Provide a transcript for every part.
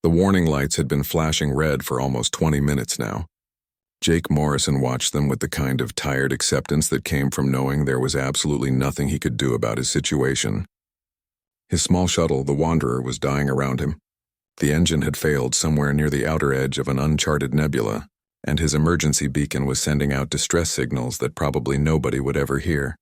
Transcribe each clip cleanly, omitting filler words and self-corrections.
The warning lights had been flashing red for almost 20 minutes now. Jake Morrison watched them with the kind of tired acceptance that came from knowing there was absolutely nothing he could do about his situation. His small shuttle, the Wanderer, was dying around him. The engine had failed somewhere near the outer edge of an uncharted nebula, and his emergency beacon was sending out distress signals that probably nobody would ever hear.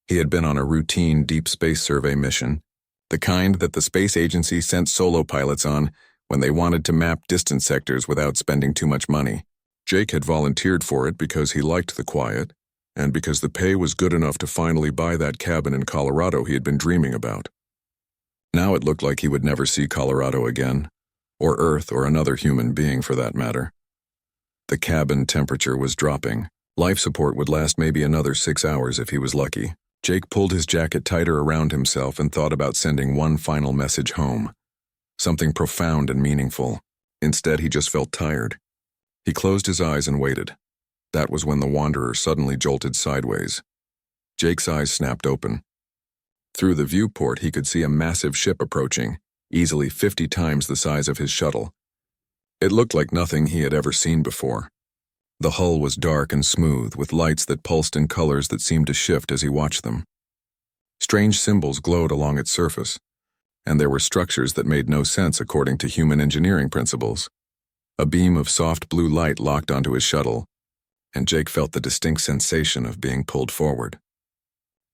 He had been on a routine deep space survey mission, the kind that the space agency sent solo pilots on when they wanted to map distant sectors without spending too much money. Jake had volunteered for it because he liked the quiet, and because the pay was good enough to finally buy that cabin in Colorado he had been dreaming about. Now it looked like he would never see Colorado again, or Earth or another human being for that matter. The cabin temperature was dropping. Life support would last maybe another 6 hours if he was lucky. Jake pulled his jacket tighter around himself and thought about sending one final message home. Something profound and meaningful. Instead, he just felt tired. He closed his eyes and waited. That was when the Wanderer suddenly jolted sideways. Jake's eyes snapped open. Through the viewport, he could see a massive ship approaching, easily 50 times the size of his shuttle. It looked like nothing he had ever seen before. The hull was dark and smooth, with lights that pulsed in colors that seemed to shift as he watched them. Strange symbols glowed along its surface, and there were structures that made no sense according to human engineering principles. A beam of soft blue light locked onto his shuttle, and Jake felt the distinct sensation of being pulled forward.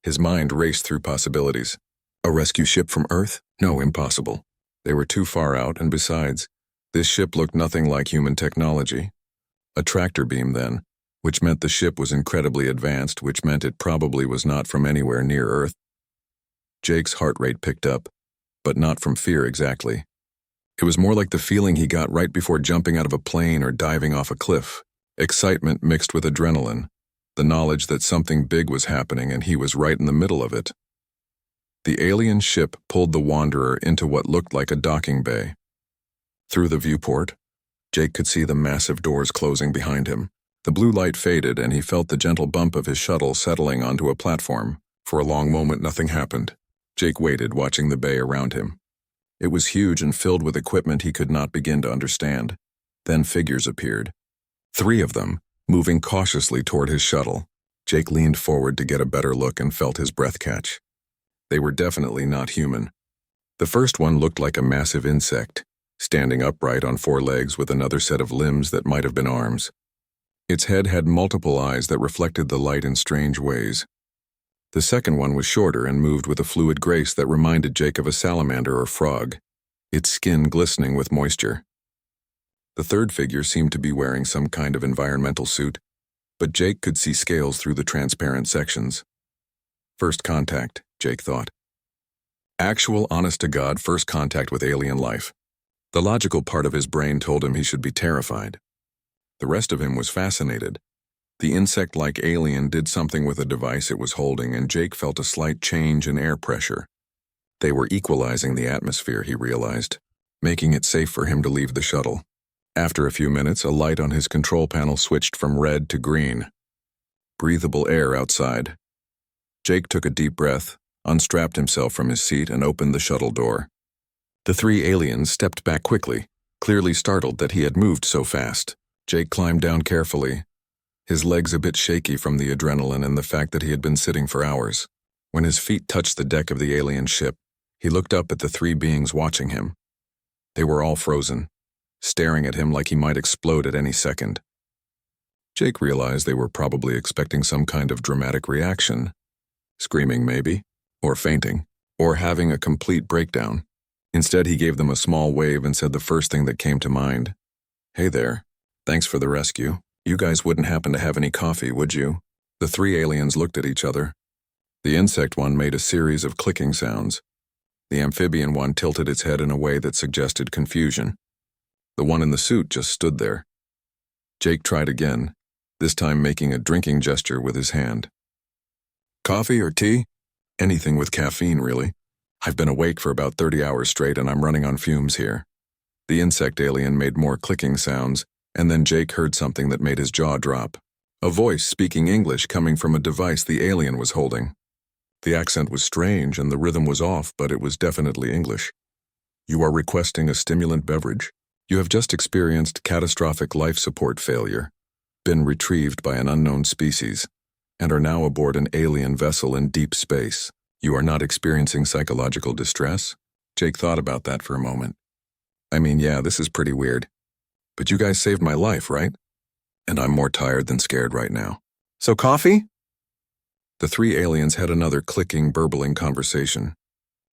His mind raced through possibilities. A rescue ship from Earth? No, impossible. They were too far out, and besides, this ship looked nothing like human technology. A tractor beam, then, which meant the ship was incredibly advanced, which meant it probably was not from anywhere near Earth. Jake's heart rate picked up, but not from fear exactly. It was more like the feeling he got right before jumping out of a plane or diving off a cliff. Excitement mixed with adrenaline, the knowledge that something big was happening and he was right in the middle of it. The alien ship pulled the Wanderer into what looked like a docking bay. Through the viewport, Jake could see the massive doors closing behind him. The blue light faded and he felt the gentle bump of his shuttle settling onto a platform. For a long moment, nothing happened. Jake waited, watching the bay around him. It was huge and filled with equipment he could not begin to understand. Then figures appeared. 3 of them, moving cautiously toward his shuttle. Jake leaned forward to get a better look and felt his breath catch. They were definitely not human. The first one looked like a massive insect, standing upright on 4 legs with another set of limbs that might have been arms. Its head had multiple eyes that reflected the light in strange ways. The second one was shorter and moved with a fluid grace that reminded Jake of a salamander or frog, its skin glistening with moisture. The third figure seemed to be wearing some kind of environmental suit, but Jake could see scales through the transparent sections. First contact, Jake thought. Actual, honest-to-God first contact with alien life. The logical part of his brain told him he should be terrified. The rest of him was fascinated. The insect-like alien did something with a device it was holding, and Jake felt a slight change in air pressure. They were equalizing the atmosphere, he realized, making it safe for him to leave the shuttle. After a few minutes, a light on his control panel switched from red to green. Breathable air outside. Jake took a deep breath, unstrapped himself from his seat, and opened the shuttle door. The 3 aliens stepped back quickly, clearly startled that he had moved so fast. Jake climbed down carefully, his legs a bit shaky from the adrenaline and the fact that he had been sitting for hours. When his feet touched the deck of the alien ship, he looked up at the 3 beings watching him. They were all frozen, staring at him like he might explode at any second. Jake realized they were probably expecting some kind of dramatic reaction. Screaming maybe, or fainting, or having a complete breakdown. Instead, he gave them a small wave and said the first thing that came to mind. "Hey there, thanks for the rescue. You guys wouldn't happen to have any coffee, would you?" The 3 aliens looked at each other. The insect one made a series of clicking sounds. The amphibian one tilted its head in a way that suggested confusion. The one in the suit just stood there. Jake tried again, this time making a drinking gesture with his hand. "Coffee or tea? Anything with caffeine, really. I've been awake for about 30 hours straight and I'm running on fumes here." The insect alien made more clicking sounds, and then Jake heard something that made his jaw drop. A voice speaking English coming from a device the alien was holding. The accent was strange and the rhythm was off, but it was definitely English. You are requesting a stimulant beverage. You have just experienced catastrophic life support failure, been retrieved by an unknown species, and are now aboard an alien vessel in deep space. You are not experiencing psychological distress? Jake thought about that for a moment. I mean, yeah, this is pretty weird. But you guys saved my life, right? And I'm more tired than scared right now. So coffee? The three aliens had another clicking, burbling conversation.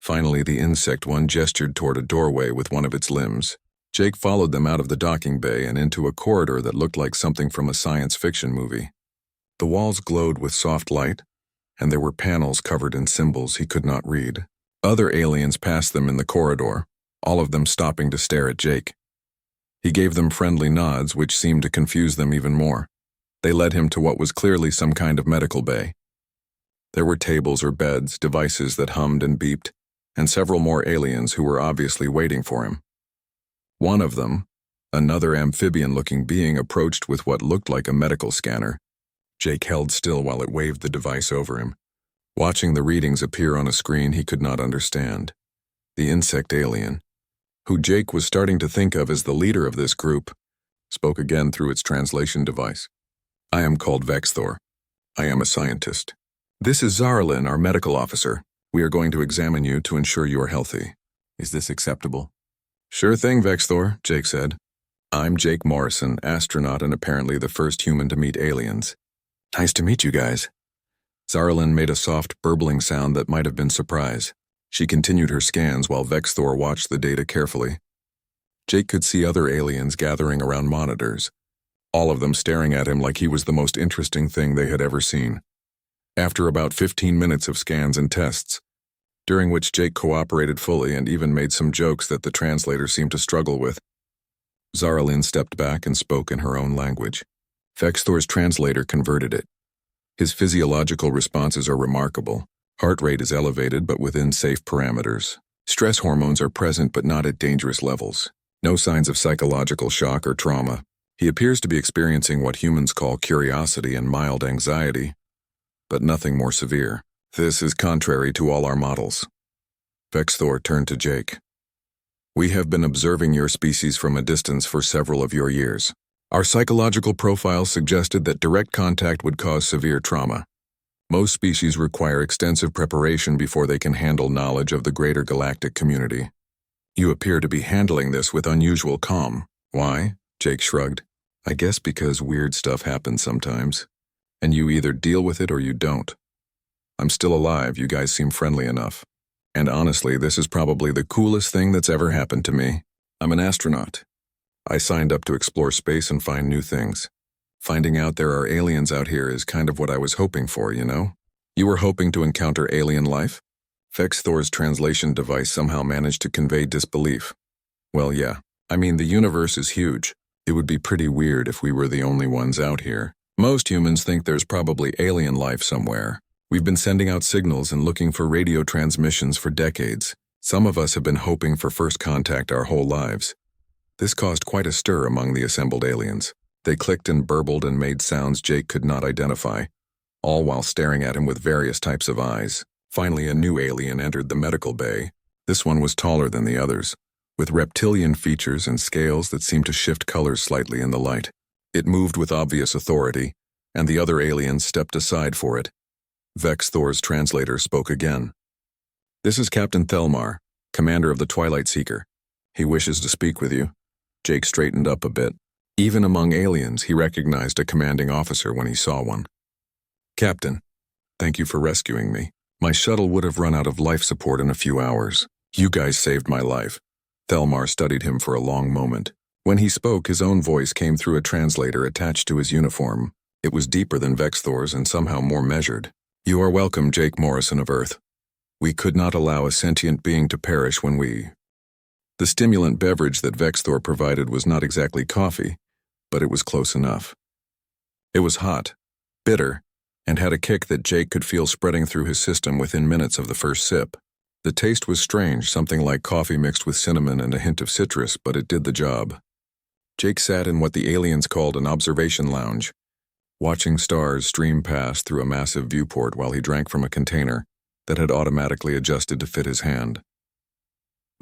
Finally, the insect one gestured toward a doorway with one of its limbs. Jake followed them out of the docking bay and into a corridor that looked like something from a science fiction movie. The walls glowed with soft light, and there were panels covered in symbols he could not read. Other aliens passed them in the corridor, all of them stopping to stare at Jake. He gave them friendly nods, which seemed to confuse them even more. They led him to what was clearly some kind of medical bay. There were tables or beds, devices that hummed and beeped, and several more aliens who were obviously waiting for him. One of them, another amphibian-looking being, approached with what looked like a medical scanner. Jake held still while it waved the device over him. Watching the readings appear on a screen he could not understand. The insect alien, who Jake was starting to think of as the leader of this group, spoke again through its translation device. I am called Vexthor. I am a scientist. This is Zarlin, our medical officer. We are going to examine you to ensure you are healthy. Is this acceptable? Sure thing, Vexthor, Jake said. I'm Jake Morrison, astronaut and apparently the first human to meet aliens. Nice to meet you guys. Zarlin made a soft, burbling sound that might have been surprise. She continued her scans while Vexthor watched the data carefully. Jake could see other aliens gathering around monitors, all of them staring at him like he was the most interesting thing they had ever seen. After about 15 minutes of scans and tests, during which Jake cooperated fully and even made some jokes that the translator seemed to struggle with, Zarlin stepped back and spoke in her own language. Vexthor's translator converted it. His physiological responses are remarkable. Heart rate is elevated but within safe parameters. Stress hormones are present but not at dangerous levels. No signs of psychological shock or trauma. He appears to be experiencing what humans call curiosity and mild anxiety, but nothing more severe. This is contrary to all our models. Vexthor turned to Jake. We have been observing your species from a distance for several of your years. Our psychological profile suggested that direct contact would cause severe trauma. Most species require extensive preparation before they can handle knowledge of the greater galactic community. You appear to be handling this with unusual calm. Why? Jake shrugged. I guess because weird stuff happens sometimes, and you either deal with it or you don't. I'm still alive, you guys seem friendly enough. And honestly, this is probably the coolest thing that's ever happened to me. I'm an astronaut. I signed up to explore space and find new things. Finding out there are aliens out here is kind of what I was hoping for, you know? You were hoping to encounter alien life? Vexthor's translation device somehow managed to convey disbelief. Well, yeah. I mean, the universe is huge. It would be pretty weird if we were the only ones out here. Most humans think there's probably alien life somewhere. We've been sending out signals and looking for radio transmissions for decades. Some of us have been hoping for first contact our whole lives. This caused quite a stir among the assembled aliens. They clicked and burbled and made sounds Jake could not identify, all while staring at him with various types of eyes. Finally, a new alien entered the medical bay. This one was taller than the others, with reptilian features and scales that seemed to shift colors slightly in the light. It moved with obvious authority, and the other aliens stepped aside for it. Vexthor's translator spoke again. This is Captain Thelmar, commander of the Twilight Seeker. He wishes to speak with you. Jake straightened up a bit. Even among aliens, he recognized a commanding officer when he saw one. Captain, thank you for rescuing me. My shuttle would have run out of life support in a few hours. You guys saved my life. Thelmar studied him for a long moment. When he spoke, his own voice came through a translator attached to his uniform. It was deeper than Vexthor's and somehow more measured. You are welcome, Jake Morrison of Earth. We could not allow a sentient being to perish when we... The stimulant beverage that Vexthor provided was not exactly coffee, but it was close enough. It was hot, bitter, and had a kick that Jake could feel spreading through his system within minutes of the first sip. The taste was strange, something like coffee mixed with cinnamon and a hint of citrus, but it did the job. Jake sat in what the aliens called an observation lounge, watching stars stream past through a massive viewport while he drank from a container that had automatically adjusted to fit his hand.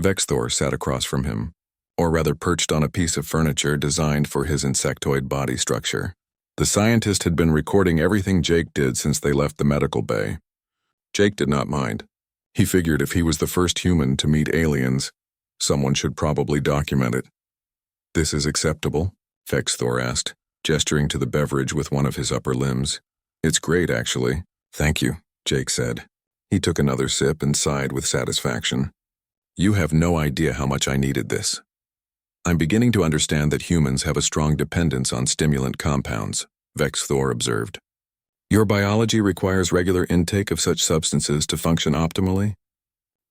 Vexthor sat across from him, or rather perched on a piece of furniture designed for his insectoid body structure. The scientist had been recording everything Jake did since they left the medical bay. Jake did not mind. He figured if he was the first human to meet aliens, someone should probably document it. "This is acceptable?" Vexthor asked, gesturing to the beverage with one of his upper limbs. "It's great, actually." "Thank you," Jake said. He took another sip and sighed with satisfaction. "You have no idea how much I needed this. I'm beginning to understand that humans have a strong dependence on stimulant compounds," Vexthor observed. "Your biology requires regular intake of such substances to function optimally?"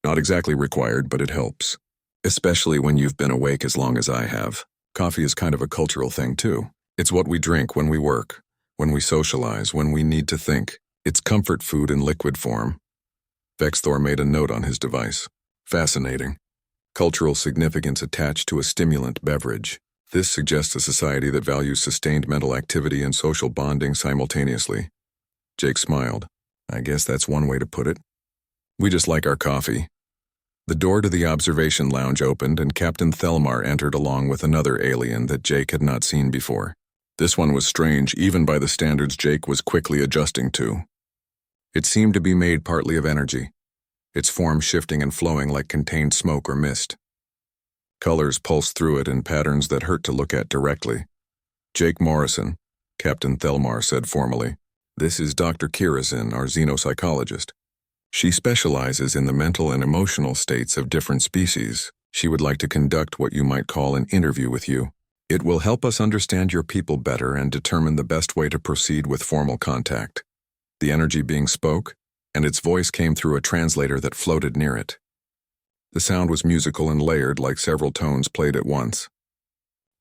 "Not exactly required, but it helps. Especially when you've been awake as long as I have. Coffee is kind of a cultural thing, too. It's what we drink when we work, when we socialize, when we need to think. It's comfort food in liquid form." Vexthor made a note on his device. "Fascinating. Cultural significance attached to a stimulant beverage. This suggests a society that values sustained mental activity and social bonding simultaneously." Jake smiled. "I guess that's one way to put it. We just like our coffee." The door to the observation lounge opened and Captain Thelmar entered along with another alien that Jake had not seen before. This one was strange even by the standards Jake was quickly adjusting to. It seemed to be made partly of energy, its form shifting and flowing like contained smoke or mist. Colors pulsed through it in patterns that hurt to look at directly. "Jake Morrison," Captain Thelmar said formally. "This is Dr. Kirazin, our xenopsychologist. She specializes in the mental and emotional states of different species. She would like to conduct what you might call an interview with you. It will help us understand your people better and determine the best way to proceed with formal contact." The energy being spoke, and its voice came through a translator that floated near it. The sound was musical and layered like several tones played at once.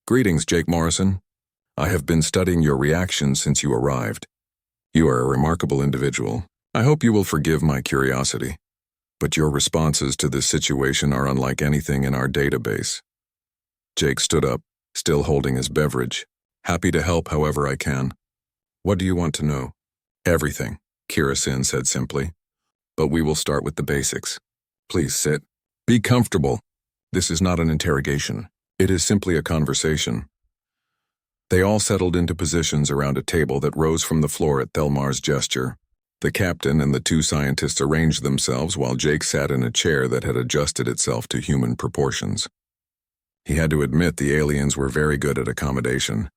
"Greetings, Jake Morrison. I have been studying your reactions since you arrived. You are a remarkable individual. I hope you will forgive my curiosity, but your responses to this situation are unlike anything in our database." Jake stood up, still holding his beverage. "Happy to help however I can. What do you want to know?" "Everything," Kirazin said simply. "But we will start with the basics. Please sit. Be comfortable. This is not an interrogation. It is simply a conversation." They all settled into positions around a table that rose from the floor at Thelmar's gesture. The captain and the two scientists arranged themselves while Jake sat in a chair that had adjusted itself to human proportions. He had to admit the aliens were very good at accommodation.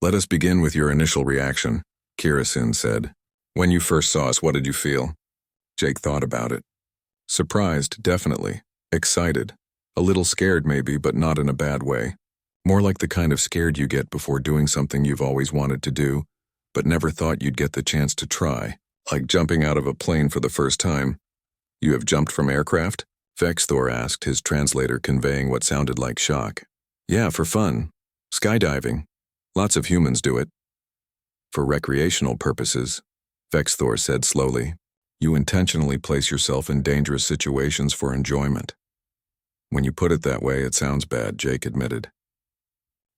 "Let us begin with your initial reaction," Kirazin said. "When you first saw us, what did you feel?" Jake thought about it. Surprised, definitely. Excited. A little scared maybe, but not in a bad way. More like the kind of scared you get before doing something you've always wanted to do, but never thought you'd get the chance to try. Like jumping out of a plane for the first time. "You have jumped from aircraft?" Vexthor asked, his translator conveying what sounded like shock. "Yeah, for fun. Skydiving. Lots of humans do it." "For recreational purposes," Vexthor said slowly. "You intentionally place yourself in dangerous situations for enjoyment." "When you put it that way, it sounds bad," Jake admitted.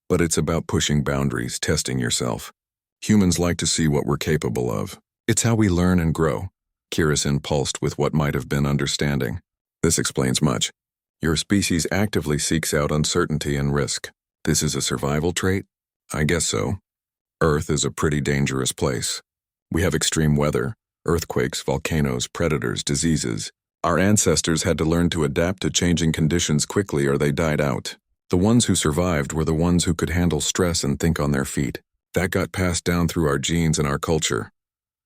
"But it's about pushing boundaries, testing yourself. Humans like to see what we're capable of. It's how we learn and grow." Kirazin pulsed with what might have been understanding. "This explains much. Your species actively seeks out uncertainty and risk. This is a survival trait?" "I guess so. Earth is a pretty dangerous place. We have extreme weather, earthquakes, volcanoes, predators, diseases. Our ancestors had to learn to adapt to changing conditions quickly or they died out. The ones who survived were the ones who could handle stress and think on their feet. That got passed down through our genes and our culture."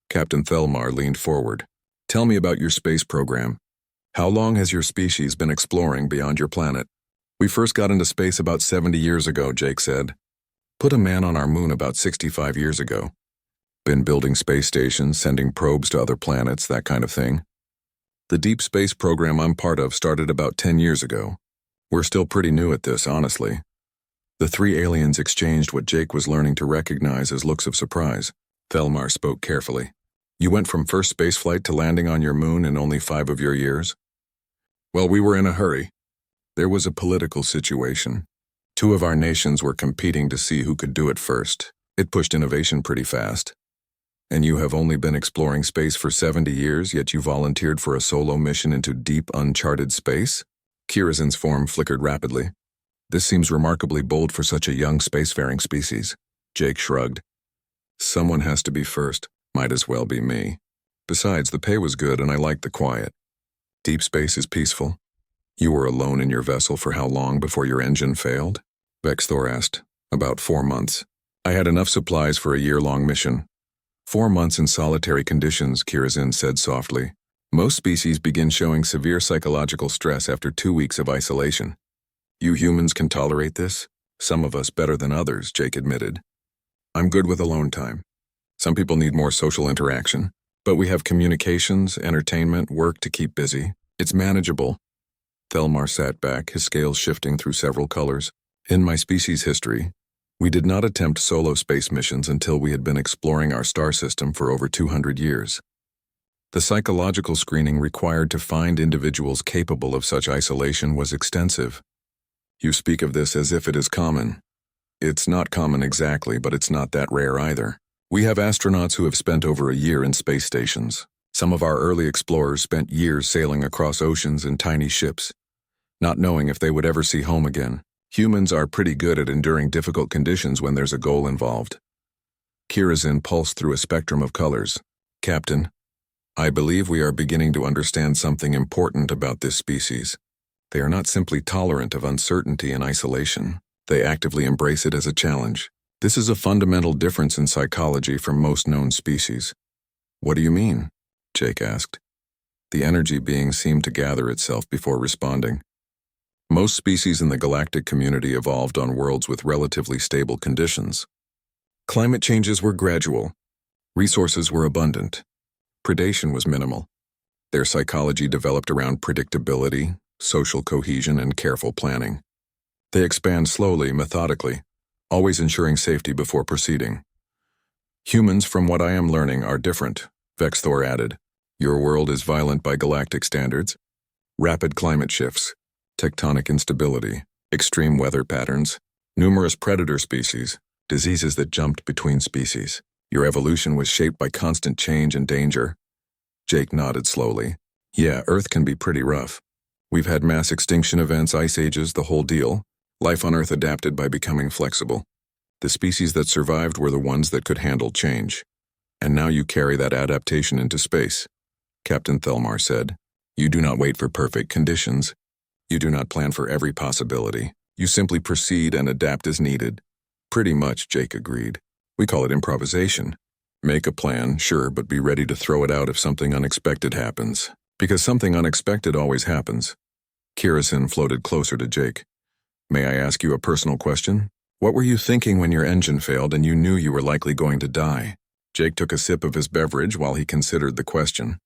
Captain Thelmar leaned forward. "Tell me about your space program. How long has your species been exploring beyond your planet?" "We first got into space about 70 years ago," Jake said. "Put a man on our moon about 65 years ago. Been building space stations, sending probes to other planets, that kind of thing. The deep space program I'm part of started about 10 years ago. We're still pretty new at this, honestly." The three aliens exchanged what Jake was learning to recognize as looks of surprise. Thelmar spoke carefully. "You went from first spaceflight to landing on your moon in only 5 of your years?" "Well, we were in a hurry. There was a political situation. 2 of our nations were competing to see who could do it first. It pushed innovation pretty fast. And you have only been exploring space for 70 years, yet you volunteered for a solo mission into deep, uncharted space?" Kirazin's form flickered rapidly. This seems remarkably bold for such a young spacefaring species. Jake shrugged. Someone has to be first. Might as well be me. Besides, the pay was good and I liked the quiet. Deep space is peaceful. You were alone in your vessel for how long before your engine failed? Vexthor asked. About 4 months. I had enough supplies for a year-long mission. 4 months in solitary conditions, Kirazin said softly. Most species begin showing severe psychological stress after 2 weeks of isolation. You humans can tolerate this? Some of us better than others, Jake admitted. I'm good with alone time. Some people need more social interaction. But we have communications, entertainment, work to keep busy. It's manageable. Thelmar sat back, his scales shifting through several colors. In my species' history, we did not attempt solo space missions until we had been exploring our star system for over 200 years. The psychological screening required to find individuals capable of such isolation was extensive. You speak of this as if it is common. It's not common exactly, but it's not that rare either. We have astronauts who have spent over a year in space stations. Some of our early explorers spent years sailing across oceans in tiny ships, not knowing if they would ever see home again. Humans are pretty good at enduring difficult conditions when there's a goal involved. Kirazin pulsed through a spectrum of colors. Captain, I believe we are beginning to understand something important about this species. They are not simply tolerant of uncertainty and isolation. They actively embrace it as a challenge. This is a fundamental difference in psychology from most known species. What do you mean? Jake asked. The energy being seemed to gather itself before responding. Most species in the galactic community evolved on worlds with relatively stable conditions. Climate changes were gradual. Resources were abundant. Predation was minimal. Their psychology developed around predictability, social cohesion, and careful planning. They expand slowly, methodically, always ensuring safety before proceeding. Humans, from what I am learning, are different, Vexthor added. Your world is violent by galactic standards. Rapid climate shifts, tectonic instability, extreme weather patterns, numerous predator species, diseases that jumped between species. Your evolution was shaped by constant change and danger. Jake nodded slowly. Yeah, Earth can be pretty rough. We've had mass extinction events, ice ages, the whole deal. Life on Earth adapted by becoming flexible. The species that survived were the ones that could handle change. And now you carry that adaptation into space. Captain Thelmar said, You do not wait for perfect conditions. You do not plan for every possibility. You simply proceed and adapt as needed. Pretty much, Jake agreed. We call it improvisation. Make a plan, sure, but be ready to throw it out if something unexpected happens. Because something unexpected always happens. Kirazin floated closer to Jake. May I ask you a personal question? What were you thinking when your engine failed and you knew you were likely going to die? Jake took a sip of his beverage while he considered the question.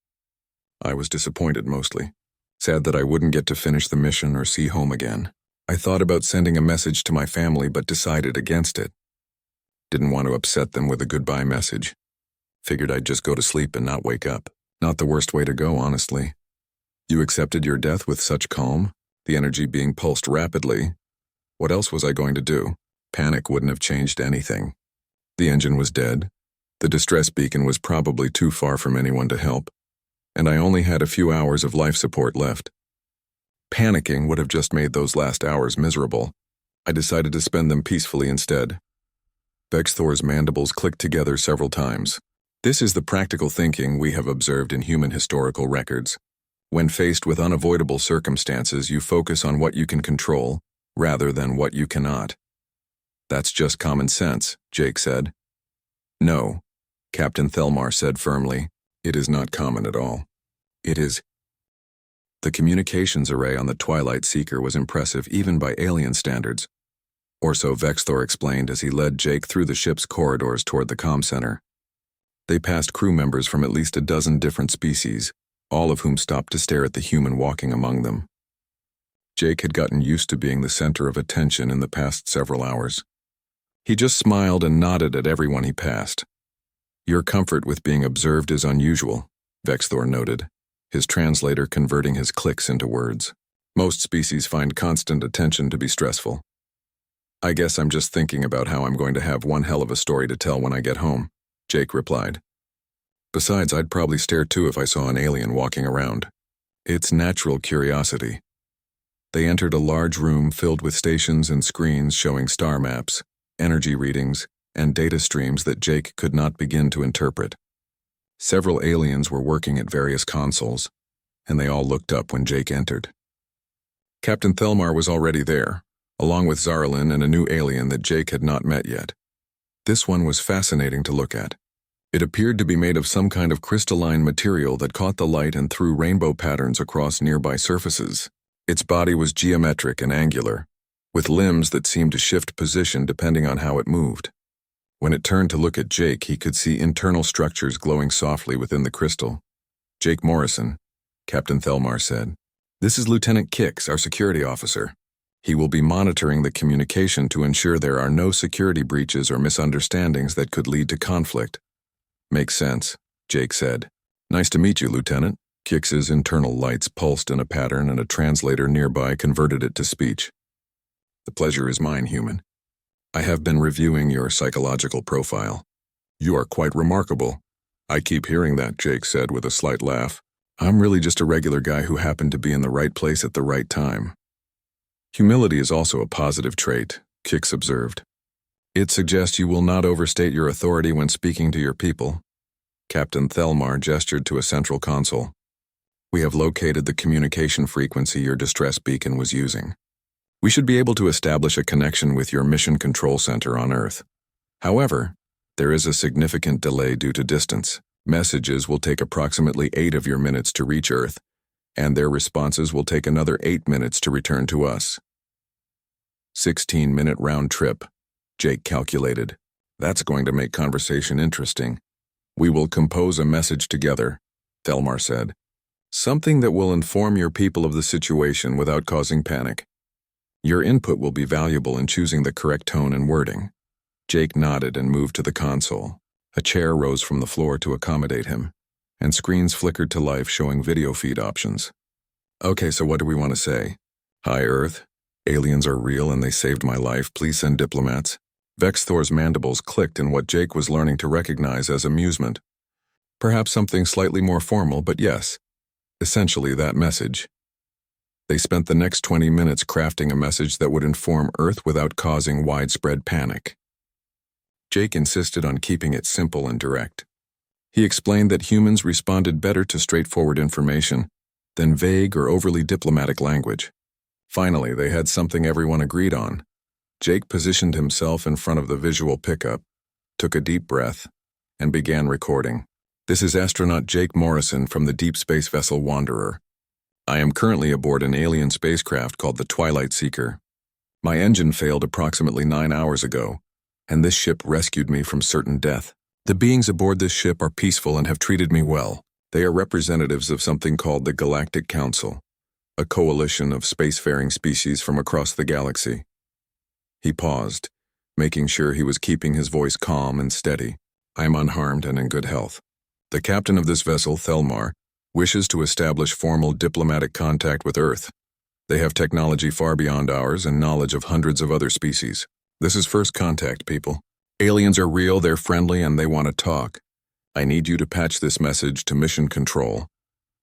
I was disappointed mostly. Sad that I wouldn't get to finish the mission or see home again. I thought about sending a message to my family but decided against it. Didn't want to upset them with a goodbye message. Figured I'd just go to sleep and not wake up. Not the worst way to go, honestly. You accepted your death with such calm, the energy being pulsed rapidly. What else was I going to do? Panic wouldn't have changed anything. The engine was dead. The distress beacon was probably too far from anyone to help. And I only had a few hours of life support left. Panicking would have just made those last hours miserable. I decided to spend them peacefully instead. Vexthor's mandibles clicked together several times. This is the practical thinking we have observed in human historical records. When faced with unavoidable circumstances, you focus on what you can control, rather than what you cannot. That's just common sense, Jake said. No, Captain Thelmar said firmly. It is not common at all. It is. The communications array on the Twilight Seeker was impressive even by alien standards. Or so Vexthor explained as he led Jake through the ship's corridors toward the comm center. They passed crew members from at least a dozen different species, all of whom stopped to stare at the human walking among them. Jake had gotten used to being the center of attention in the past several hours. He just smiled and nodded at everyone he passed. Your comfort with being observed is unusual, Vexthor noted, his translator converting his clicks into words. Most species find constant attention to be stressful. I guess I'm just thinking about how I'm going to have one hell of a story to tell when I get home, Jake replied. Besides, I'd probably stare too if I saw an alien walking around. It's natural curiosity. They entered a large room filled with stations and screens showing star maps, energy readings, and data streams that Jake could not begin to interpret. Several aliens were working at various consoles, and they all looked up when Jake entered. Captain Thelmar was already there, along with Zarlin and a new alien that Jake had not met yet. This one was fascinating to look at. It appeared to be made of some kind of crystalline material that caught the light and threw rainbow patterns across nearby surfaces. Its body was geometric and angular, with limbs that seemed to shift position depending on how it moved. When it turned to look at Jake, he could see internal structures glowing softly within the crystal. "Jake Morrison," Captain Thelmar said. "This is Lieutenant Kix, our security officer. He will be monitoring the communication to ensure there are no security breaches or misunderstandings that could lead to conflict." "Makes sense," Jake said. "Nice to meet you, Lieutenant." Kix's internal lights pulsed in a pattern and a translator nearby converted it to speech. "The pleasure is mine, human. I have been reviewing your psychological profile. You are quite remarkable." "I keep hearing that," Jake said with a slight laugh. "I'm really just a regular guy who happened to be in the right place at the right time." "Humility is also a positive trait," Kix observed. "It suggests you will not overstate your authority when speaking to your people." Captain Thelmar gestured to a central console. "We have located the communication frequency your distress beacon was using. We should be able to establish a connection with your mission control center on Earth. However, there is a significant delay due to distance. Messages will take approximately 8 of your minutes to reach Earth, and their responses will take another 8 minutes to return to us." 16-minute round trip, Jake calculated. "That's going to make conversation interesting." "We will compose a message together," Thelmar said. "Something that will inform your people of the situation without causing panic. Your input will be valuable in choosing the correct tone and wording." Jake nodded and moved to the console. A chair rose from the floor to accommodate him, and screens flickered to life showing video feed options. "Okay, so what do we want to say? Hi, Earth. Aliens are real and they saved my life. Please send diplomats." Vexthor's mandibles clicked in what Jake was learning to recognize as amusement. Perhaps something slightly more formal, but yes, essentially that message. They spent the next 20 minutes crafting a message that would inform Earth without causing widespread panic. Jake insisted on keeping it simple and direct. He explained that humans responded better to straightforward information than vague or overly diplomatic language. Finally, they had something everyone agreed on. Jake positioned himself in front of the visual pickup, took a deep breath, and began recording. "This is astronaut Jake Morrison from the deep space vessel Wanderer. I am currently aboard an alien spacecraft called the Twilight Seeker. My engine failed approximately 9 hours ago, and this ship rescued me from certain death. The beings aboard this ship are peaceful and have treated me well. They are representatives of something called the Galactic Council, a coalition of spacefaring species from across the galaxy." He paused, making sure he was keeping his voice calm and steady. "I am unharmed and in good health. The captain of this vessel, Thelmar, wishes to establish formal diplomatic contact with Earth. They have technology far beyond ours and knowledge of hundreds of other species. This is first contact, people. Aliens are real, they're friendly, and they want to talk. I need you to patch this message to mission control,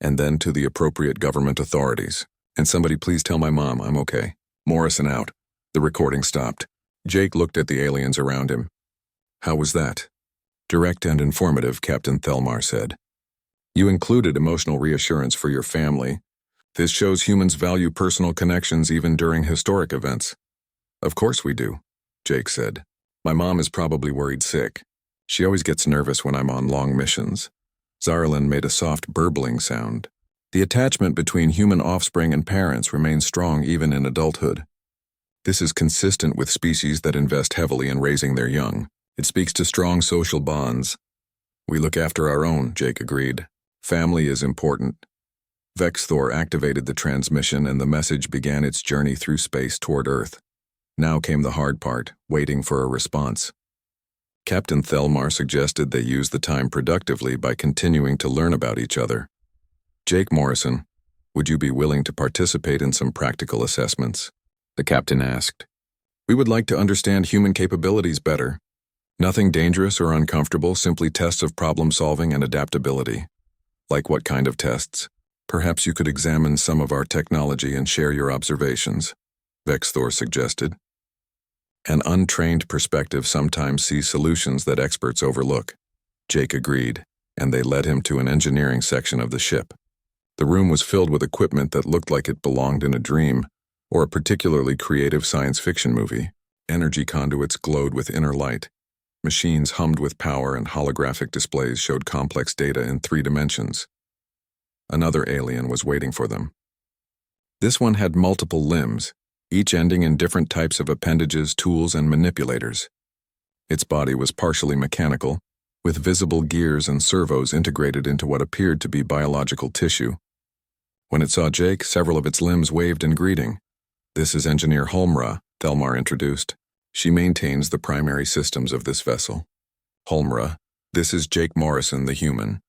and then to the appropriate government authorities. And somebody please tell my mom I'm okay. Morrison out." The recording stopped. Jake looked at the aliens around him. "How was that?" "Direct and informative," Captain Thelmar said. "You included emotional reassurance for your family. This shows humans value personal connections even during historic events." "Of course we do," Jake said. "My mom is probably worried sick. She always gets nervous when I'm on long missions." Zarlin made a soft burbling sound. "The attachment between human offspring and parents remains strong even in adulthood. This is consistent with species that invest heavily in raising their young. It speaks to strong social bonds." "We look after our own," Jake agreed. "Family is important." Vexthor activated the transmission and the message began its journey through space toward Earth. Now came the hard part, waiting for a response. Captain Thelmar suggested they use the time productively by continuing to learn about each other. "Jake Morrison, would you be willing to participate in some practical assessments?" the captain asked. "We would like to understand human capabilities better. Nothing dangerous or uncomfortable, simply tests of problem solving and adaptability." "Like what kind of tests?" Perhaps you could examine some of our technology and share your observations, Vexthor suggested. An untrained perspective sometimes sees solutions that experts overlook. Jake agreed, and they led him to an engineering section of the ship. The room was filled with equipment that looked like it belonged in a dream or a particularly creative science fiction movie. Energy conduits glowed with inner light. Machines hummed with power, and holographic displays showed complex data in 3 dimensions. Another alien was waiting for them. This one had multiple limbs, each ending in different types of appendages, tools, and manipulators. Its body was partially mechanical, with visible gears and servos integrated into what appeared to be biological tissue. When it saw Jake, several of its limbs waved in greeting. "This is Engineer Holmra," Thelmar introduced. "She maintains the primary systems of this vessel." "Holmra, this is Jake Morrison, the human."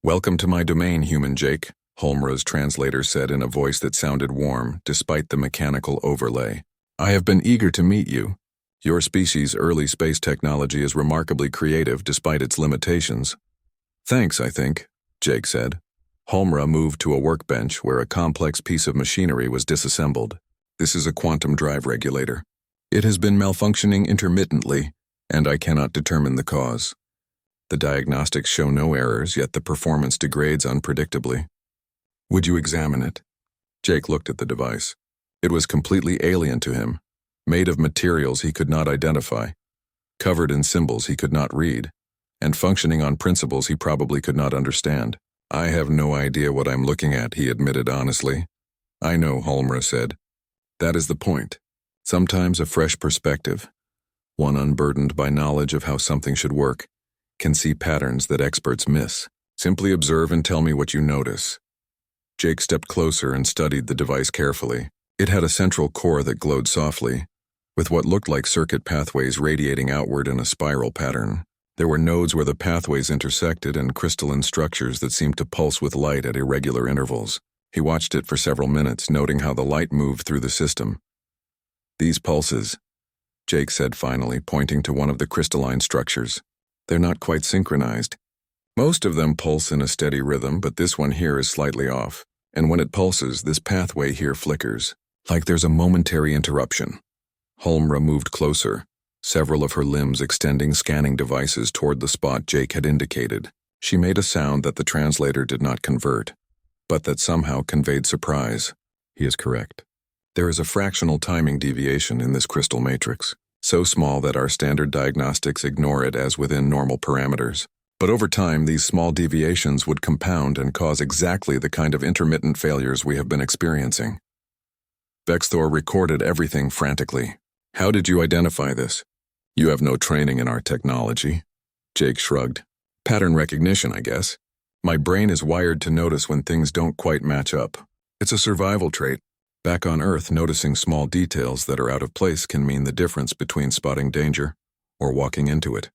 "Welcome to my domain, human Jake," Holmra's translator said in a voice that sounded warm, despite the mechanical overlay. "I have been eager to meet you. Your species' early space technology is remarkably creative despite its limitations." "Thanks, I think," Jake said. Holmra moved to a workbench where a complex piece of machinery was disassembled. "This is a quantum drive regulator. It has been malfunctioning intermittently, and I cannot determine the cause. The diagnostics show no errors, yet the performance degrades unpredictably." "Would you examine it?" Jake looked at the device. It was completely alien to him, made of materials he could not identify, covered in symbols he could not read, and functioning on principles he probably could not understand. "I have no idea what I'm looking at," he admitted honestly. "I know," Holmra said. "That is the point. Sometimes a fresh perspective, one unburdened by knowledge of how something should work, can see patterns that experts miss. Simply observe and tell me what you notice." Jake stepped closer and studied the device carefully. It had a central core that glowed softly, with what looked like circuit pathways radiating outward in a spiral pattern. There were nodes where the pathways intersected and crystalline structures that seemed to pulse with light at irregular intervals. He watched it for several minutes, noting how the light moved through the system. "These pulses," Jake said finally, pointing to one of the crystalline structures. "They're not quite synchronized. Most of them pulse in a steady rhythm, but this one here is slightly off. And when it pulses, this pathway here flickers, like there's a momentary interruption." Holmra moved closer, several of her limbs extending scanning devices toward the spot Jake had indicated. She made a sound that the translator did not convert, but that somehow conveyed surprise. "He is correct. There is a fractional timing deviation in this crystal matrix, so small that our standard diagnostics ignore it as within normal parameters. But over time, these small deviations would compound and cause exactly the kind of intermittent failures we have been experiencing." Vexthor recorded everything frantically. "How did you identify this?" "You have no training in our technology." Jake shrugged. "Pattern recognition, I guess. My brain is wired to notice when things don't quite match up. It's a survival trait. Back on Earth, noticing small details that are out of place can mean the difference between spotting danger or walking into it.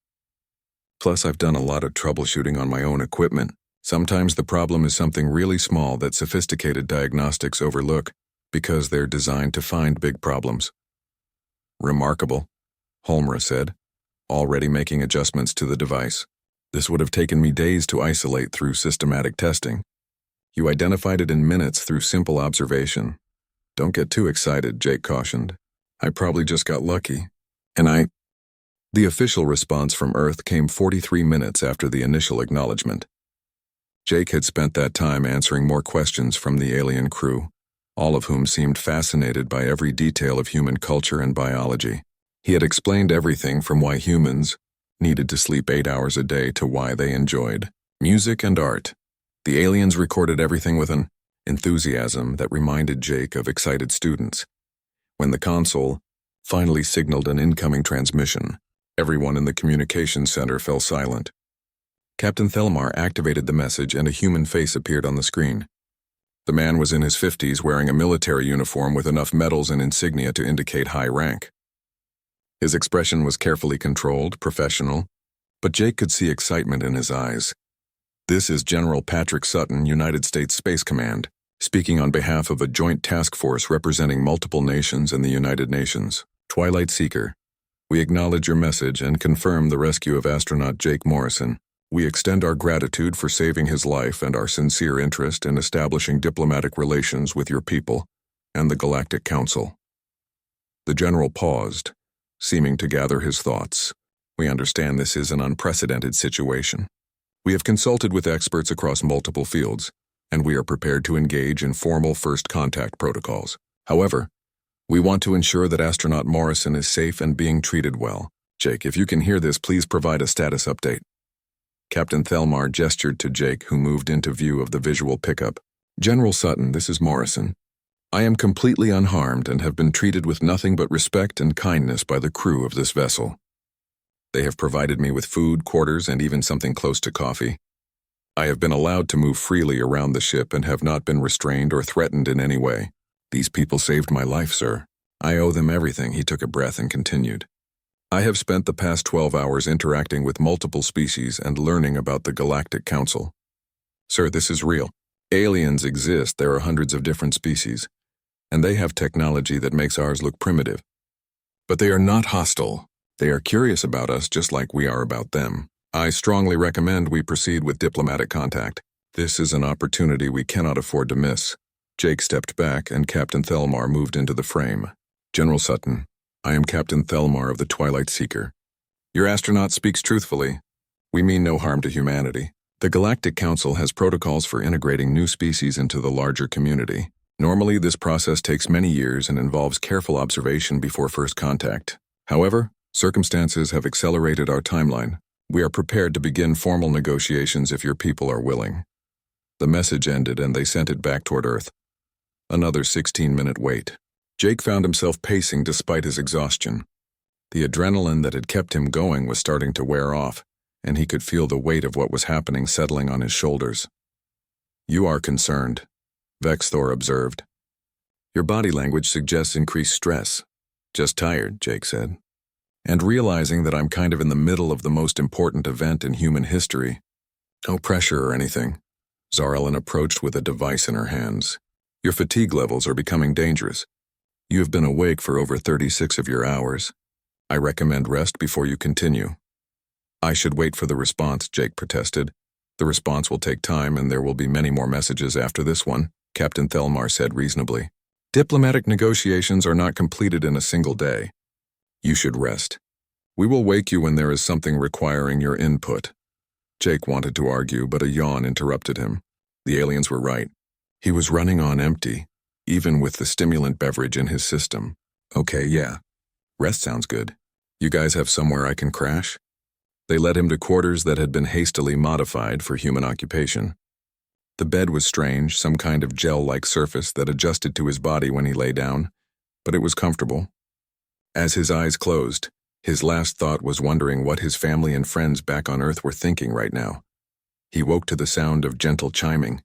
Plus, I've done a lot of troubleshooting on my own equipment. Sometimes the problem is something really small that sophisticated diagnostics overlook because they're designed to find big problems." "Remarkable," Holmra said, already making adjustments to the device. "This would have taken me days to isolate through systematic testing. You identified it in minutes through simple observation." "Don't get too excited," Jake cautioned. "I probably just got lucky. The official response from Earth came 43 minutes after the initial acknowledgement. Jake had spent that time answering more questions from the alien crew, all of whom seemed fascinated by every detail of human culture and biology. He had explained everything from why humans needed to sleep 8 hours a day to why they enjoyed music and art. The aliens recorded everything with an enthusiasm that reminded Jake of excited students. When the console finally signaled an incoming transmission, everyone in the communications center fell silent. Captain Thelmar activated the message and a human face appeared on the screen. The man was in his 50s, wearing a military uniform with enough medals and insignia to indicate high rank. His expression was carefully controlled, professional, but Jake could see excitement in his eyes. "This is General Patrick Sutton, United States Space Command, speaking on behalf of a joint task force representing multiple nations and the United Nations. Twilight Seeker, we acknowledge your message and confirm the rescue of astronaut Jake Morrison. We extend our gratitude for saving his life and our sincere interest in establishing diplomatic relations with your people and the Galactic Council." The general paused, seeming to gather his thoughts. "We understand this is an unprecedented situation. We have consulted with experts across multiple fields, and we are prepared to engage in formal first contact protocols. However, we want to ensure that astronaut Morrison is safe and being treated well. Jake, if you can hear this, please provide a status update." Captain Thelmar gestured to Jake, who moved into view of the visual pickup. "General Sutton, this is Morrison. I am completely unharmed and have been treated with nothing but respect and kindness by the crew of this vessel. They have provided me with food, quarters, and even something close to coffee. I have been allowed to move freely around the ship and have not been restrained or threatened in any way. These people saved my life, sir. I owe them everything." He took a breath and continued. "I have spent the past 12 hours interacting with multiple species and learning about the Galactic Council. Sir, this is real. Aliens exist. There are hundreds of different species, and they have technology that makes ours look primitive. But they are not hostile. They are curious about us just like we are about them. I strongly recommend we proceed with diplomatic contact. This is an opportunity we cannot afford to miss." Jake stepped back and Captain Thelmar moved into the frame. "General Sutton, I am Captain Thelmar of the Twilight Seeker. Your astronaut speaks truthfully. We mean no harm to humanity. The Galactic Council has protocols for integrating new species into the larger community. Normally, this process takes many years and involves careful observation before first contact. However, circumstances have accelerated our timeline. We are prepared to begin formal negotiations if your people are willing." The message ended and they sent it back toward Earth. Another 16-minute wait. Jake found himself pacing despite his exhaustion. The adrenaline that had kept him going was starting to wear off, and he could feel the weight of what was happening settling on his shoulders. "You are concerned," Vexthor observed. "Your body language suggests increased stress." "Just tired," Jake said. "And realizing that I'm kind of in the middle of the most important event in human history." "No pressure or anything." Zarelin approached with a device in her hands. "Your fatigue levels are becoming dangerous. You have been awake for over 36 of your hours. I recommend rest before you continue." "I should wait for the response," Jake protested. "The response will take time and there will be many more messages after this one," Captain Thelmar said reasonably. "Diplomatic negotiations are not completed in a single day. You should rest. We will wake you when there is something requiring your input." Jake wanted to argue, but a yawn interrupted him. The aliens were right. He was running on empty, even with the stimulant beverage in his system. "Okay, yeah. Rest sounds good. You guys have somewhere I can crash?" They led him to quarters that had been hastily modified for human occupation. The bed was strange, some kind of gel-like surface that adjusted to his body when he lay down, but it was comfortable. As his eyes closed, his last thought was wondering what his family and friends back on Earth were thinking right now. He woke to the sound of gentle chiming.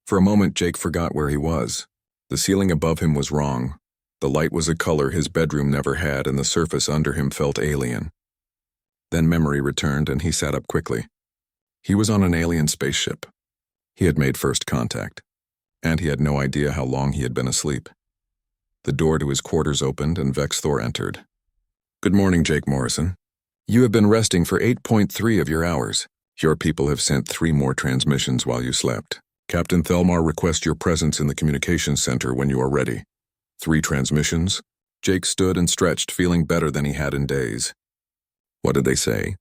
For a moment, Jake forgot where he was. The ceiling above him was wrong. The light was a color his bedroom never had, and the surface under him felt alien. Then memory returned, and he sat up quickly. He was on an alien spaceship. He had made first contact, and he had no idea how long he had been asleep. The door to his quarters opened, and Vexthor entered. "Good morning, Jake Morrison. You have been resting for 8.3 of your hours. Your people have sent 3 more transmissions while you slept. Captain Thelmar requests your presence in the communications center when you are ready." 3 transmissions? Jake stood and stretched, feeling better than he had in days. "What did they say?"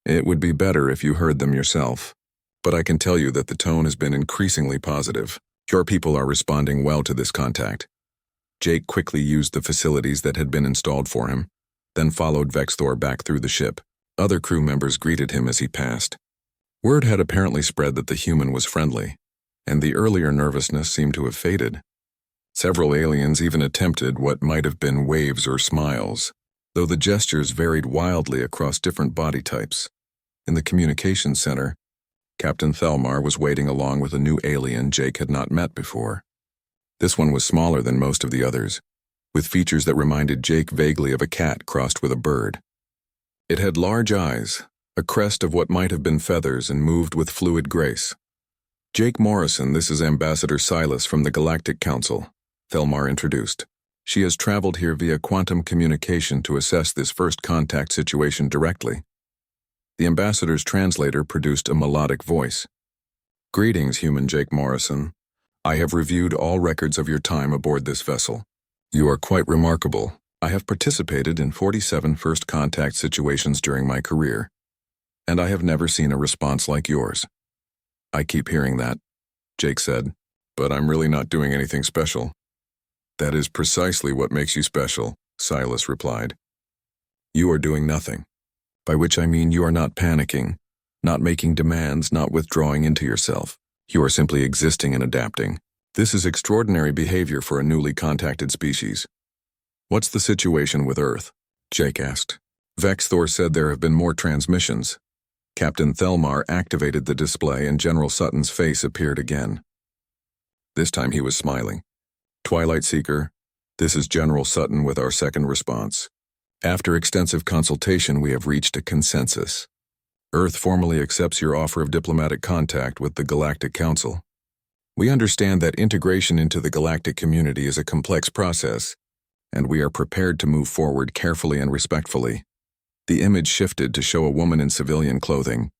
"It would be better if you heard them yourself. But I can tell you that the tone has been increasingly positive. Your people are responding well to this contact." Jake quickly used the facilities that had been installed for him, then followed Vexthor back through the ship. Other crew members greeted him as he passed. Word had apparently spread that the human was friendly, and the earlier nervousness seemed to have faded. Several aliens even attempted what might have been waves or smiles, though the gestures varied wildly across different body types. In the communications center, Captain Thelmar was waiting along with a new alien Jake had not met before. This one was smaller than most of the others, with features that reminded Jake vaguely of a cat crossed with a bird. It had large eyes, a crest of what might have been feathers, and moved with fluid grace. "Jake Morrison, this is Ambassador Silas from the Galactic Council," Thelmar introduced. "She has traveled here via quantum communication to assess this first contact situation directly." The ambassador's translator produced a melodic voice. "Greetings, human Jake Morrison. I have reviewed all records of your time aboard this vessel. You are quite remarkable. I have participated in 47 first contact situations during my career, and I have never seen a response like yours." "I keep hearing that," Jake said, "but I'm really not doing anything special." "That is precisely what makes you special," Silas replied. "You are doing nothing. By which I mean you are not panicking, not making demands, not withdrawing into yourself. You are simply existing and adapting. This is extraordinary behavior for a newly contacted species." "What's the situation with Earth?" Jake asked. "Vexthor said there have been more transmissions." Captain Thelmar activated the display and General Sutton's face appeared again. This time he was smiling. "Twilight Seeker, this is General Sutton with our second response. After extensive consultation, we have reached a consensus. Earth formally accepts your offer of diplomatic contact with the Galactic Council. We understand that integration into the galactic community is a complex process, and we are prepared to move forward carefully and respectfully." The image shifted to show a woman in civilian clothing,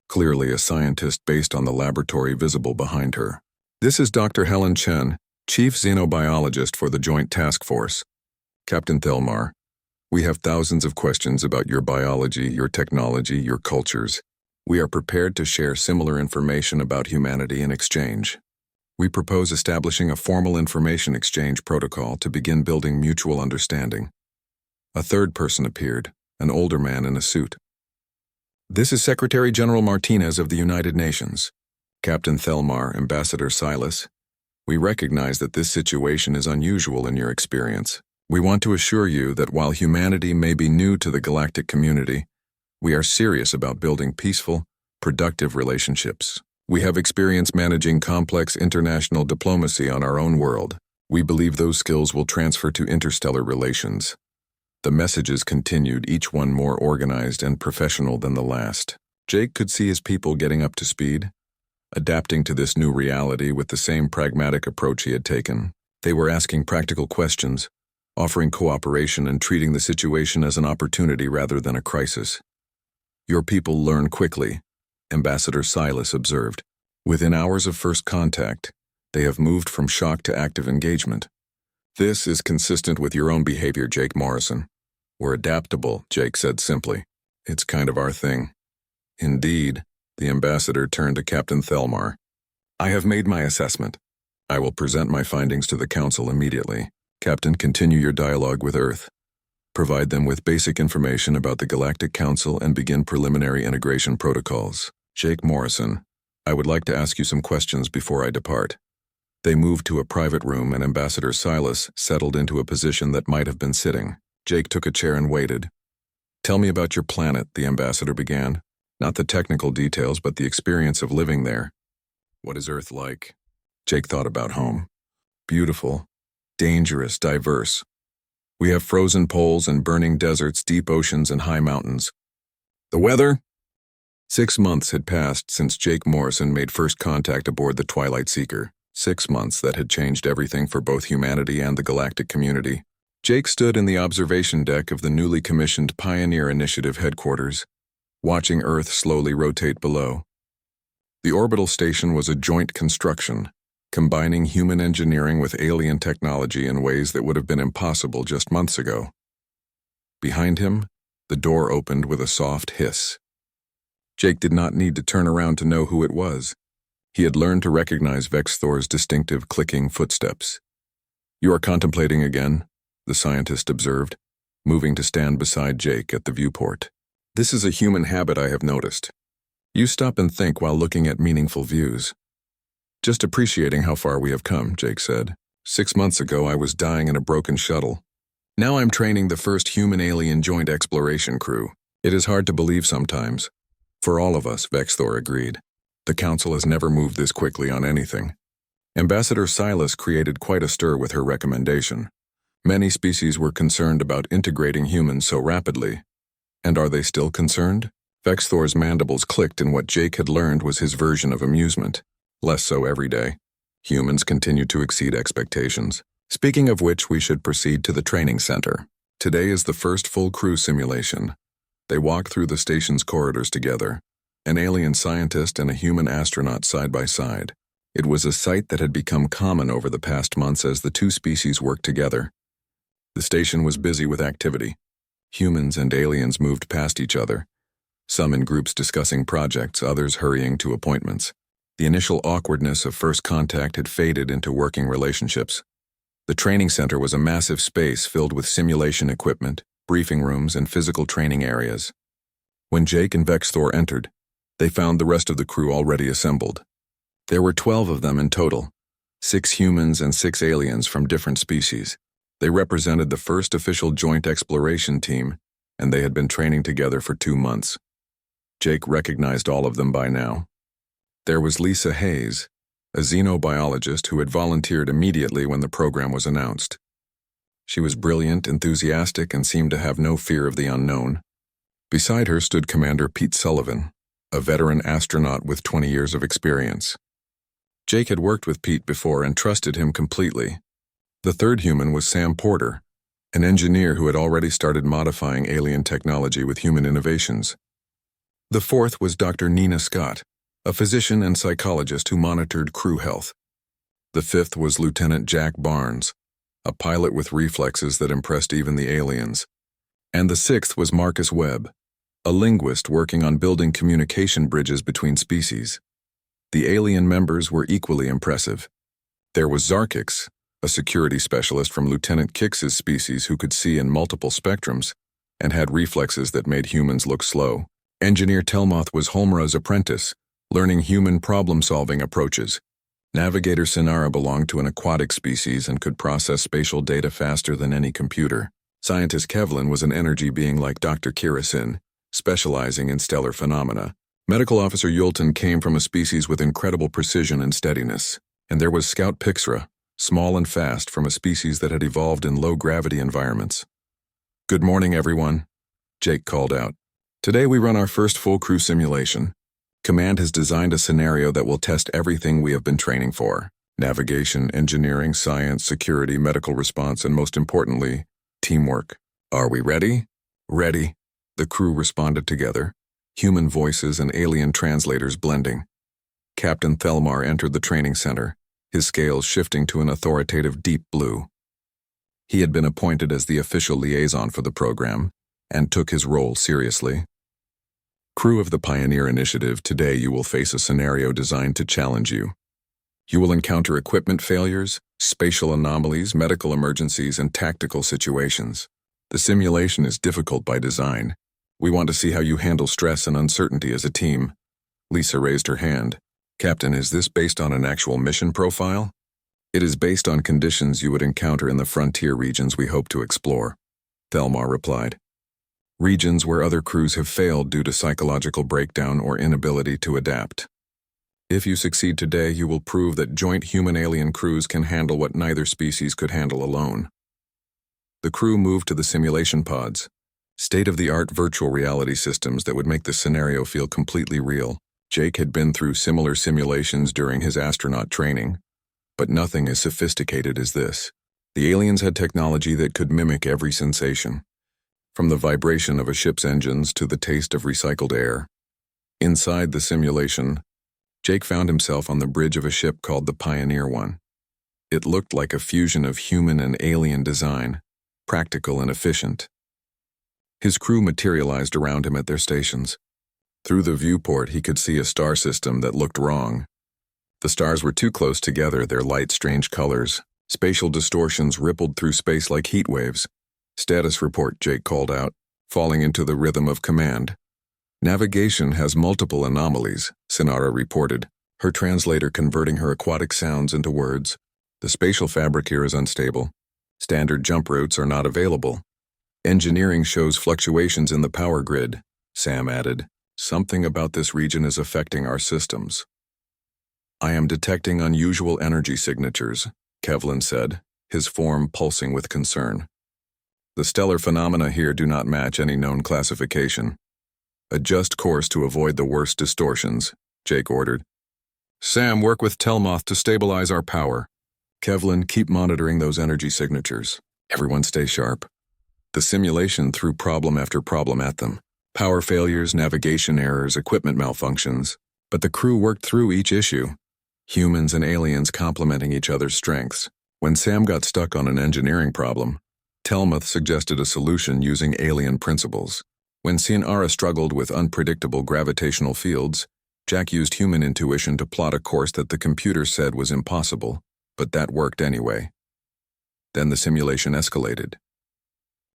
clearly a scientist based on the laboratory visible behind her. "This is Dr. Helen Chen, Chief Xenobiologist for the Joint Task Force. Captain Thelmar, we have thousands of questions about your biology, your technology, your cultures. We are prepared to share similar information about humanity in exchange. We propose establishing a formal information exchange protocol to begin building mutual understanding." A third person appeared, an older man in a suit. "This is Secretary General Martinez of the United Nations. Captain Thelmar, Ambassador Silas. We recognize that this situation is unusual in your experience. We want to assure you that while humanity may be new to the galactic community, we are serious about building peaceful, productive relationships. We have experience managing complex international diplomacy on our own world. We believe those skills will transfer to interstellar relations." The messages continued, each one more organized and professional than the last. Jake could see his people getting up to speed, adapting to this new reality with the same pragmatic approach he had taken. They were asking practical questions, offering cooperation and treating the situation as an opportunity rather than a crisis. "Your people learn quickly," Ambassador Silas observed. "Within hours of first contact, they have moved from shock to active engagement. This is consistent with your own behavior, Jake Morrison. We're adaptable," Jake said simply. "It's kind of our thing." "Indeed," the ambassador turned to Captain Thelmar. "I have made my assessment. I will present my findings to the Council immediately. Captain, continue your dialogue with Earth. Provide them with basic information about the Galactic Council and begin preliminary integration protocols. Jake Morrison, I would like to ask you some questions before I depart." They moved to a private room and Ambassador Silas settled into a position that might have been sitting. Jake took a chair and waited. "Tell me about your planet," the ambassador began. "Not the technical details, but the experience of living there." "What is Earth like?" Jake thought about home. "Beautiful, dangerous, diverse. We have frozen poles and burning deserts, deep oceans and high mountains." "The weather?" 6 months had passed since Jake Morrison made first contact aboard the Twilight Seeker. 6 months that had changed everything for both humanity and the galactic community. Jake stood in the observation deck of the newly commissioned Pioneer Initiative headquarters, watching Earth slowly rotate below. The orbital station was a joint construction, combining human engineering with alien technology in ways that would have been impossible just months ago. Behind him, the door opened with a soft hiss. Jake did not need to turn around to know who it was. He had learned to recognize Vexthor's distinctive clicking footsteps. "You are contemplating again?" the scientist observed, moving to stand beside Jake at the viewport. "This is a human habit I have noticed. You stop and think while looking at meaningful views." "Just appreciating how far we have come," Jake said. 6 months ago I was dying in a broken shuttle. Now I'm training the first human-alien joint exploration crew. It is hard to believe sometimes. For all of us, Vexthor agreed. The Council has never moved this quickly on anything. Ambassador Silas created quite a stir with her recommendation. Many species were concerned about integrating humans so rapidly. And are they still concerned? Vexthor's mandibles clicked in what Jake had learned was his version of amusement. Less so every day. Humans continue to exceed expectations. Speaking of which, we should proceed to the training center. Today is the first full crew simulation. They walked through the station's corridors together, an alien scientist and a human astronaut side by side. It was a sight that had become common over the past months as the two species worked together. The station was busy with activity. Humans and aliens moved past each other, some in groups discussing projects, others hurrying to appointments. The initial awkwardness of first contact had faded into working relationships. The training center was a massive space filled with simulation equipment, briefing rooms, and physical training areas. When Jake and Vexthor entered, they found the rest of the crew already assembled. There were 12 of them in total, 6 humans and 6 aliens from different species. They represented the first official joint exploration team, and they had been training together for 2 months. Jake recognized all of them by now. There was Lisa Hayes, a xenobiologist who had volunteered immediately when the program was announced. She was brilliant, enthusiastic, and seemed to have no fear of the unknown. Beside her stood Commander Pete Sullivan, a veteran astronaut with 20 years of experience. Jake had worked with Pete before and trusted him completely. The third human was Sam Porter, an engineer who had already started modifying alien technology with human innovations. The fourth was Dr. Nina Scott, a physician and psychologist who monitored crew health. The fifth was Lieutenant Jack Barnes, a pilot with reflexes that impressed even the aliens. And the sixth was Marcus Webb, a linguist working on building communication bridges between species. The alien members were equally impressive. There was Zarkix, a security specialist from Lieutenant Kix's species who could see in multiple spectrums and had reflexes that made humans look slow. Engineer Telmoth was Holmra's apprentice, learning human problem-solving approaches. Navigator Sinara belonged to an aquatic species and could process spatial data faster than any computer. Scientist Kevlin was an energy being like Dr. Kirasin, specializing in stellar phenomena. Medical Officer Yulton came from a species with incredible precision and steadiness. And there was Scout Pixra, small and fast, from a species that had evolved in low-gravity environments. "Good morning, everyone," Jake called out. "Today we run our first full crew simulation. Command has designed a scenario that will test everything we have been training for: navigation, engineering, science, security, medical response, and most importantly, teamwork. Are we ready?" "Ready," the crew responded together, human voices and alien translators blending. Captain Thelmar entered the training center, his scales shifting to an authoritative deep blue. He had been appointed as the official liaison for the program and took his role seriously. "Crew of the Pioneer Initiative, today you will face a scenario designed to challenge you. You will encounter equipment failures, spatial anomalies, medical emergencies, and tactical situations. The simulation is difficult by design. We want to see how you handle stress and uncertainty as a team." Lisa raised her hand. "Captain, is this based on an actual mission profile?" "It is based on conditions you would encounter in the frontier regions we hope to explore," Thelmar replied. "Regions where other crews have failed due to psychological breakdown or inability to adapt. If you succeed today, you will prove that joint human-alien crews can handle what neither species could handle alone." The crew moved to the simulation pods, state-of-the-art virtual reality systems that would make the scenario feel completely real. Jake had been through similar simulations during his astronaut training, but nothing as sophisticated as this. The aliens had technology that could mimic every sensation, from the vibration of a ship's engines to the taste of recycled air. Inside the simulation, Jake found himself on the bridge of a ship called the Pioneer One. It looked like a fusion of human and alien design, practical and efficient. His crew materialized around him at their stations. Through the viewport, he could see a star system that looked wrong. The stars were too close together, their light strange colors. Spatial distortions rippled through space like heat waves. "Status report," Jake called out, falling into the rhythm of command. "Navigation has multiple anomalies," Sinara reported, her translator converting her aquatic sounds into words. "The spatial fabric here is unstable. Standard jump routes are not available. Engineering shows fluctuations in the power grid," Sam added. "Something about this region is affecting our systems." "I am detecting unusual energy signatures," Kevlin said, his form pulsing with concern. "The stellar phenomena here do not match any known classification. Adjust course to avoid the worst distortions," Jake ordered. "Sam, work with Telmoth to stabilize our power. Kevlin, keep monitoring those energy signatures. Everyone stay sharp." The simulation threw problem after problem at them. Power failures, navigation errors, equipment malfunctions. But the crew worked through each issue. Humans and aliens complementing each other's strengths. When Sam got stuck on an engineering problem, Telmuth suggested a solution using alien principles. When Sinara struggled with unpredictable gravitational fields, Jack used human intuition to plot a course that the computer said was impossible, but that worked anyway. Then the simulation escalated.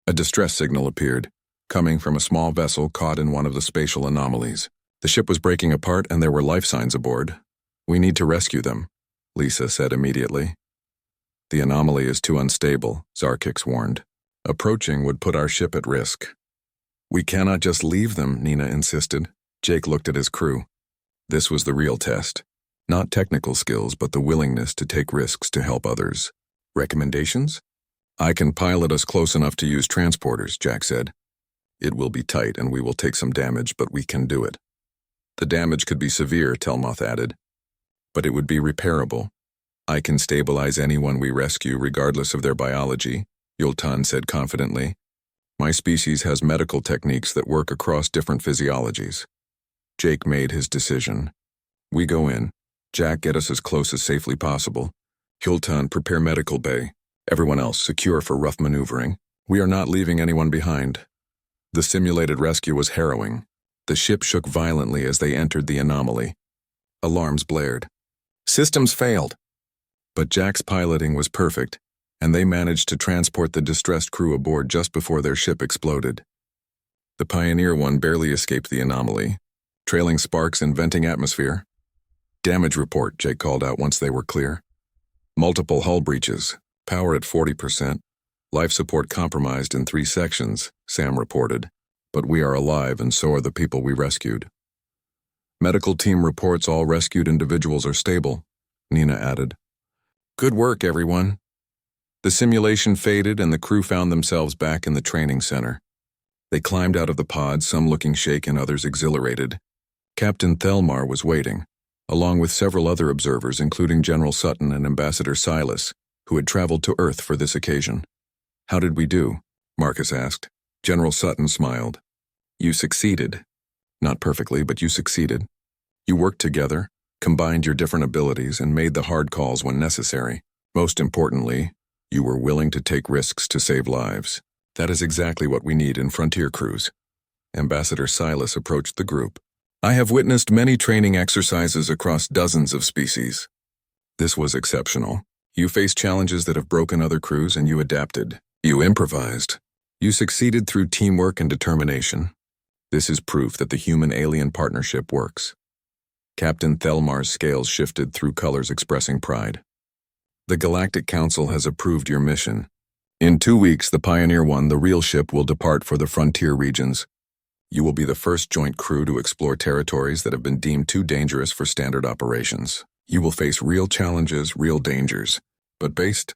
A distress signal appeared, coming from a small vessel caught in one of the spatial anomalies. The ship was breaking apart and there were life signs aboard. "We need to rescue them," Lisa said immediately. "The anomaly is too unstable," Zarkix warned. "Approaching would put our ship at risk." "We cannot just leave them," Nina insisted. Jake looked at his crew. This was the real test. Not technical skills, but the willingness to take risks to help others. "Recommendations?" "I can pilot us close enough to use transporters," Jack said. "It will be tight and we will take some damage, but we can do it." "The damage could be severe," Telmuth added. "But it would be repairable. I can stabilize anyone we rescue regardless of their biology," Yultan said confidently. "My species has medical techniques that work across different physiologies." Jake made his decision. "We go in. Jack, get us as close as safely possible. Yultan, prepare medical bay. Everyone else, secure for rough maneuvering. We are not leaving anyone behind." The simulated rescue was harrowing. The ship shook violently as they entered the anomaly. Alarms blared. "Systems failed." But Jack's piloting was perfect, and they managed to transport the distressed crew aboard just before their ship exploded. The Pioneer One barely escaped the anomaly, trailing sparks and venting atmosphere. "Damage report," Jake called out once they were clear. "Multiple hull breaches, power at 40%, life support compromised in 3 sections," Sam reported. "But we are alive and so are the people we rescued." "Medical team reports all rescued individuals are stable," Nina added. "Good work, everyone." The simulation faded and the crew found themselves back in the training center. They climbed out of the pod, some looking shaken, others exhilarated. Captain Thelmar was waiting, along with several other observers, including General Sutton and Ambassador Silas, who had traveled to Earth for this occasion. "How did we do?" Marcus asked. General Sutton smiled. "You succeeded. Not perfectly, but you succeeded. You worked together, combined your different abilities, and made the hard calls when necessary. Most importantly, you were willing to take risks to save lives. That is exactly what we need in frontier crews." Ambassador Silas approached the group. "I have witnessed many training exercises across dozens of species. This was exceptional. You faced challenges that have broken other crews and you adapted. You improvised. You succeeded through teamwork and determination. This is proof that the human-alien partnership works." Captain Thelmar's scales shifted through colors expressing pride. "The Galactic Council has approved your mission. In 2 weeks, the Pioneer One, the real ship, will depart for the frontier regions. You will be the first joint crew to explore territories that have been deemed too dangerous for standard operations. You will face real challenges, real dangers, but based